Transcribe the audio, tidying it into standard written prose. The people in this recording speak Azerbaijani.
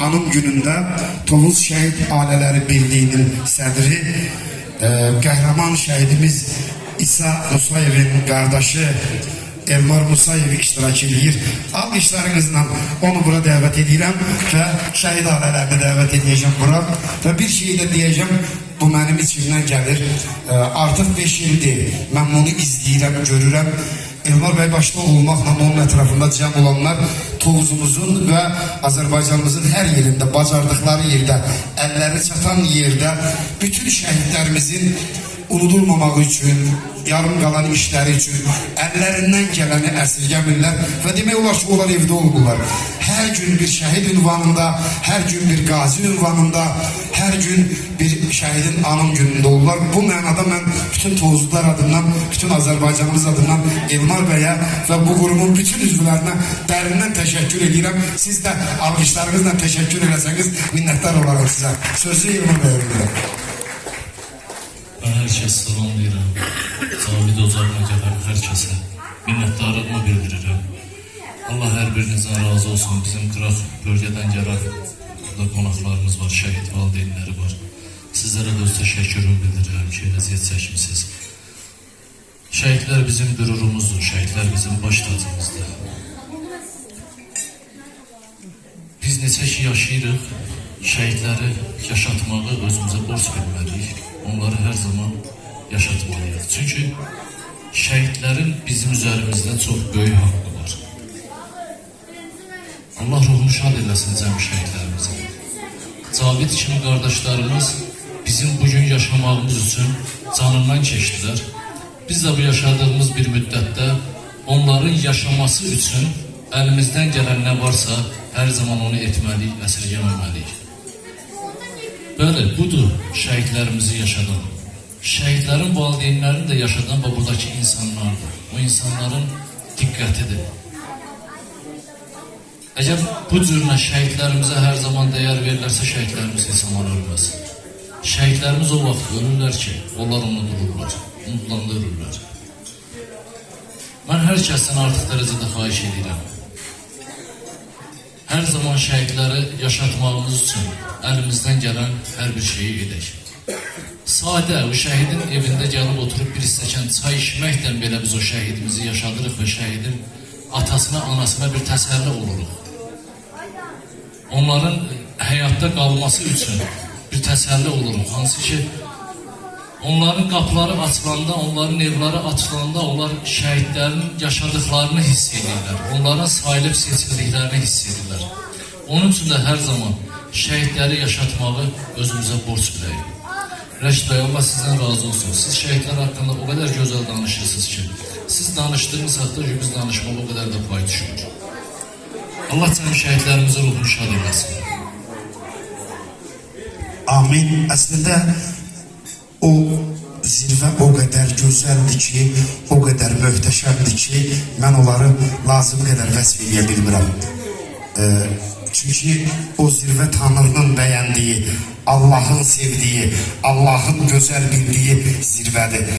Anım günündə Tovuz Şəhid Ailələri Birliyinin sədri, qəhrəman şəhidimiz İsa Musayevin qardaşı Elmar Musayev iştirak edir. Alqışlarınızla onu bura dəvət edirəm və şəhid ailələrini dəvət edəcəm bura. Və bir şey də deyəcəm, bu mənim içimdən gəlir. Artıq 5 ildir mən bunu izləyirəm, görürəm. Elmar bəy başda olmaqla onun ətrafında cəm olanlar Tovuzumuzun və Azərbaycanımızın hər yerində, bacardıqları yerdə, əlləri çatan yerdə bütün şəhidlərimizin unudulmaması üçün, yarım qalan işləri üçün əllərindən gələni əsirgəmirlər və demək olar ki, onlar evdə olurlar. Hər gün bir şəhid ünvanında, hər gün bir qazi ünvanında, hər gün bir şəhidin anım günündə olurlar. Bu mənada mən bütün Tovuzlular adından, bütün Azərbaycanımız adından Elmar bəyə və bu qurumun bütün üzvlərinə dərindən təşəkkür edirəm. Siz də alqışlarınızla təşəkkür eləsəniz minnətdar olarım sizə. Sözü Elmar bəyə verirəm. Ben herkes salamlayıram. Zavid ocağına gələn hər kəsə minnətdarlığımı bildirirəm. Allah hər birinizdən razı olsun. Bizim qıraq bölgədən gələn burada qonaqlarımız var, şəhid valideynləri var. Sizlərə də öz təşəkkürümü bildirirəm ki, əziyyət çəkmisiniz. Şəhidlər bizim qürurumuzdur, şəhidlər bizim baş tacımızdır. Biz neçə ki yaşayırıq, şəhidləri yaşatmağı özümüzə borc bilməliyik. Onları hər zaman yaşatmalıyıq. Çünki şəhidlərin bizim üzerimizdə çox böyük haqqı var. Allah ruhunu şad eləsin cəm şəhidlərimizin. Cavid kimi qardaşlarımız bizim bugün yaşamağımız üçün canından keçdilər. Biz də bu yaşadığımız bir müddətdə onların yaşaması üçün əlimizdən gələn nə varsa hər zaman onu etməliyik, əsirgəməməliyik. Böyle budur şəhidlərimizi yaşadan. Şəhidlərin valideynlərini də yaşadan və buradakı insanlardır. O insanların diqqətidir. Əgər bu cürünə şəhidlərimizə hər zaman dəyər verilərsə, şəhidlərimiz insanlar ölməz. Şəhidlərimiz o vaxt ölürlər ki, onlar unudulurlar, unutulandırırlar. Mən hər kəsdən artıq dərəcədə xahiş edirəm. Hər zaman şəhidləri yaşatmağımız üçün əlimizdən gələn hər bir şeyi edək. Sadə o şəhidin evində gəlib oturub bir stəkan çay içməkdən belə biz o şəhidimizi yaşadırıq və şəhidin atasına, anasına bir təsəlli oluruq. Onların həyatda qalması üçün bir təsəlli oluruq. Hansı ki, onların qapıları açılanda, onların evləri açılanda onlar şəhidlərin yaşadıklarını hiss edirlər. Onların sayılıb seçildiklərini hiss edirlər. Onun üçün də hər zaman şəhidləri yaşatmağı özümüzə borc biləyik. Rəşid bəy, Allah sizdən razı olsun. Siz şəhidlər haqqında o qədər gözəl danışırsınız ki, siz danışdığınız haqda ki, biz danışmağa o qədər də pay düşmür. Allah cəmi şəhidlərimizin ruhunu şad eləsin. Amin. Əslində o zirvə o qədər gözəldir ki, o qədər möhtəşəmdir ki, mən onları lazım qədər vəsf edə bilmirəm. Çünki o zirvə Tanrının bəyəndiyi, Allahın sevdiyi, Allahın gözəl bildiyi zirvədir.